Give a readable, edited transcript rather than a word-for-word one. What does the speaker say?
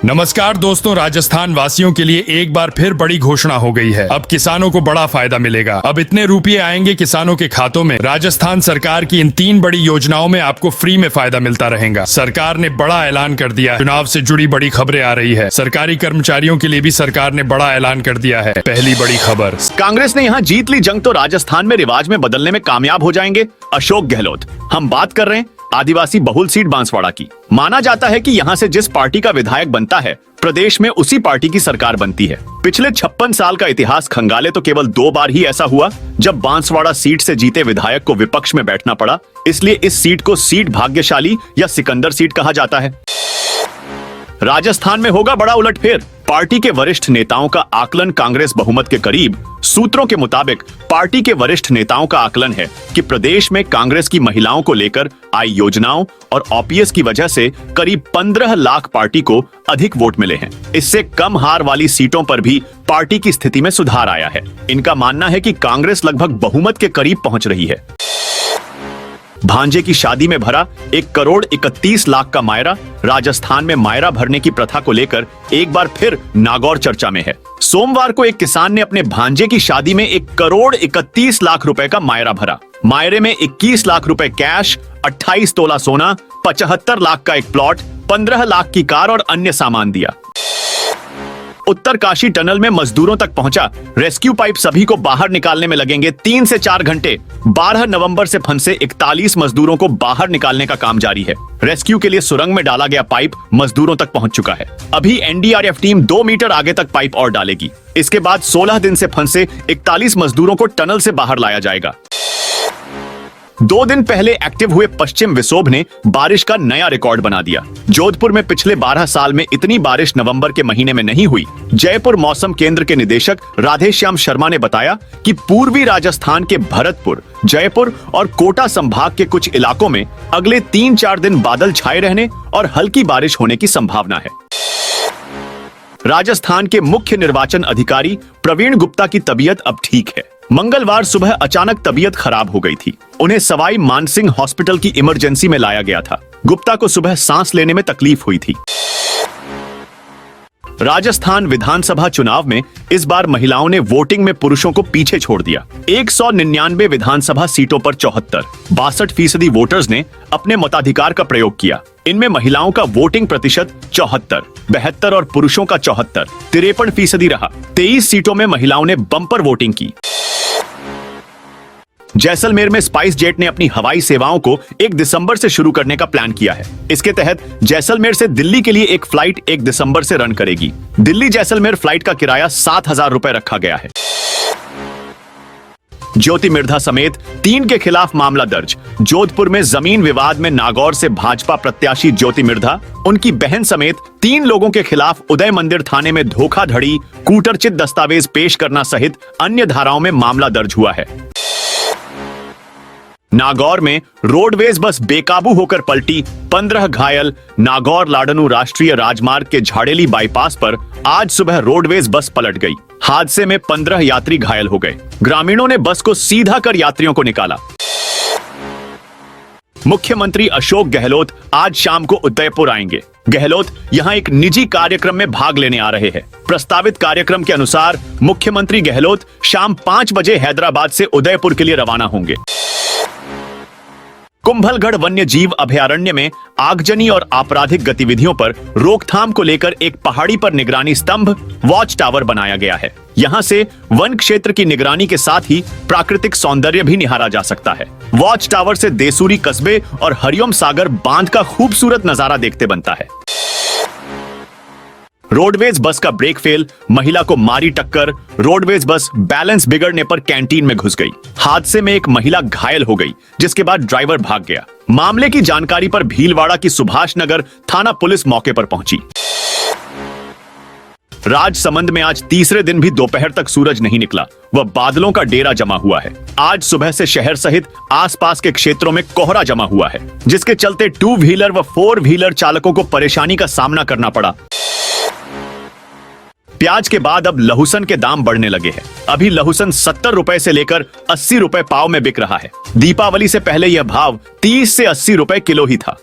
नमस्कार दोस्तों, राजस्थान वासियों के लिए एक बार फिर बड़ी घोषणा हो गई है। अब किसानों को बड़ा फायदा मिलेगा। अब इतने रुपये आएंगे किसानों के खातों में। राजस्थान सरकार की इन 3 बड़ी योजनाओं में आपको फ्री में फायदा मिलता रहेगा। सरकार ने बड़ा ऐलान कर दिया। चुनाव से जुड़ी बड़ी खबरें आ रही है। सरकारी कर्मचारियों के लिए भी सरकार ने बड़ा ऐलान कर दिया है। पहली बड़ी खबर, कांग्रेस ने यहाँ जीत ली जंग तो राजस्थान में रिवाज में बदलने में कामयाब हो जाएंगे अशोक गहलोत। हम बात कर रहे हैं आदिवासी बहुल सीट बांसवाड़ा की। माना जाता है कि यहाँ से जिस पार्टी का विधायक बनता है, प्रदेश में उसी पार्टी की सरकार बनती है। पिछले 56 साल का इतिहास खंगाले तो केवल 2 बार ही ऐसा हुआ जब बांसवाड़ा सीट से जीते विधायक को विपक्ष में बैठना पड़ा। इसलिए इस सीट को सीट भाग्यशाली या सिकंदर सीट कहा जाता है। राजस्थान में होगा बड़ा उलटफेर। पार्टी के वरिष्ठ नेताओं का आकलन कांग्रेस बहुमत के करीब। सूत्रों के मुताबिक पार्टी के वरिष्ठ नेताओं का आकलन है कि प्रदेश में कांग्रेस की महिलाओं को लेकर आई योजनाओं और ओपीएस की वजह से करीब 15 लाख पार्टी को अधिक वोट मिले हैं। इससे कम हार वाली सीटों पर भी पार्टी की स्थिति में सुधार आया है। इनका मानना है कि कांग्रेस लगभग बहुमत के करीब पहुंच रही है। भांजे की शादी में भरा 1,31,00,000 का मायरा। राजस्थान में मायरा भरने की प्रथा को लेकर एक बार फिर नागौर चर्चा में है। सोमवार को एक किसान ने अपने भांजे की शादी में 1,31,00,000 रुपए का मायरा भरा। मायरे में 21 लाख रुपए कैश, 28 तोला सोना, 75 लाख का एक प्लॉट, 15 लाख की कार और अन्य सामान दिया। उत्तरकाशी टनल में मजदूरों तक पहुंचा रेस्क्यू पाइप। सभी को बाहर निकालने में लगेंगे 3 से 4 घंटे। 12 नवंबर से फंसे 41 मजदूरों को बाहर निकालने का काम जारी है। रेस्क्यू के लिए सुरंग में डाला गया पाइप मजदूरों तक पहुंच चुका है। अभी एनडीआरएफ टीम 2 मीटर आगे तक पाइप और डालेगी। इसके बाद 16 दिन से फंसे 41 मजदूरों को टनल से बाहर लाया जाएगा। 2 दिन पहले एक्टिव हुए पश्चिम विक्षोभ ने बारिश का नया रिकॉर्ड बना दिया। जोधपुर में पिछले 12 साल में इतनी बारिश नवंबर के महीने में नहीं हुई। जयपुर मौसम केंद्र के निदेशक राधेश्याम शर्मा ने बताया कि पूर्वी राजस्थान के भरतपुर, जयपुर और कोटा संभाग के कुछ इलाकों में अगले 3-4 दिन बादल छाए रहने और हल्की बारिश होने की संभावना है। राजस्थान के मुख्य निर्वाचन अधिकारी प्रवीण गुप्ता की तबीयत अब ठीक है। मंगलवार सुबह अचानक तबीयत खराब हो गई थी। उन्हें सवाई मानसिंह हॉस्पिटल की इमरजेंसी में लाया गया था। गुप्ता को सुबह सांस लेने में तकलीफ हुई थी। राजस्थान विधानसभा चुनाव में इस बार महिलाओं ने वोटिंग में पुरुषों को पीछे छोड़ दिया। 199 विधानसभा सीटों पर 62% वोटर्स ने अपने मताधिकार का प्रयोग किया। इनमें महिलाओं का वोटिंग प्रतिशत 74, 72 और पुरुषों का 74, 53% रहा। 23 सीटों में महिलाओं ने बम्पर वोटिंग की। जैसलमेर में स्पाइस जेट ने अपनी हवाई सेवाओं को 1 दिसंबर से शुरू करने का प्लान किया है। इसके तहत जैसलमेर से दिल्ली के लिए एक फ्लाइट 1 दिसंबर से रन करेगी। दिल्ली जैसलमेर फ्लाइट का किराया 7,000 रुपए रखा गया है। ज्योति मिर्धा समेत 3 के खिलाफ मामला दर्ज। जोधपुर में जमीन विवाद में नागौर से भाजपा प्रत्याशी ज्योति मिर्धा, उनकी बहन समेत 3 लोगों के खिलाफ उदय मंदिर थाने में धोखाधड़ी, कूटरचित दस्तावेज पेश करना सहित अन्य धाराओं में मामला दर्ज हुआ है। नागौर में रोडवेज बस बेकाबू होकर पलटी, 15 घायल। नागौर लाडनू राष्ट्रीय राजमार्ग के झाड़ेली बाईपास पर आज सुबह रोडवेज बस पलट गई। हादसे में 15 यात्री घायल हो गए। ग्रामीणों ने बस को सीधा कर यात्रियों को निकाला। मुख्यमंत्री अशोक गहलोत आज शाम को उदयपुर आएंगे। गहलोत यहां एक निजी कार्यक्रम में भाग लेने आ रहे हैं। प्रस्तावित कार्यक्रम के अनुसार मुख्यमंत्री गहलोत शाम 5 बजे हैदराबाद से उदयपुर के लिए रवाना होंगे। कुंभलगढ़ वन्य जीव अभयारण्य में आगजनी और आपराधिक गतिविधियों पर रोकथाम को लेकर एक पहाड़ी पर निगरानी स्तंभ, वॉच टावर बनाया गया है। यहां से वन क्षेत्र की निगरानी के साथ ही प्राकृतिक सौंदर्य भी निहारा जा सकता है। वॉच टावर से देसूरी कस्बे और हरिओम सागर बांध का खूबसूरत नजारा देखते बनता है। रोडवेज बस का ब्रेक फेल, महिला को मारी टक्कर। रोडवेज बस बैलेंस बिगड़ने पर कैंटीन में घुस गई। हादसे में एक महिला घायल हो गई, जिसके बाद ड्राइवर भाग गया। मामले की जानकारी पर भीलवाड़ा की सुभाष नगर थाना पुलिस मौके पर पहुंची। राजसमंद में आज तीसरे दिन भी दोपहर तक सूरज नहीं निकला। वह बादलों का डेरा जमा हुआ है। आज सुबह से शहर सहित आसपास के क्षेत्रों में कोहरा जमा हुआ है, जिसके चलते 2 व्हीलर व 4 व्हीलर चालकों को परेशानी का सामना करना पड़ा। प्याज के बाद अब लहसुन के दाम बढ़ने लगे हैं। अभी लहसुन 70 रुपए से लेकर 80 रुपए पाव में बिक रहा है। दीपावली से पहले यह भाव 30 से 80 रुपए किलो ही था।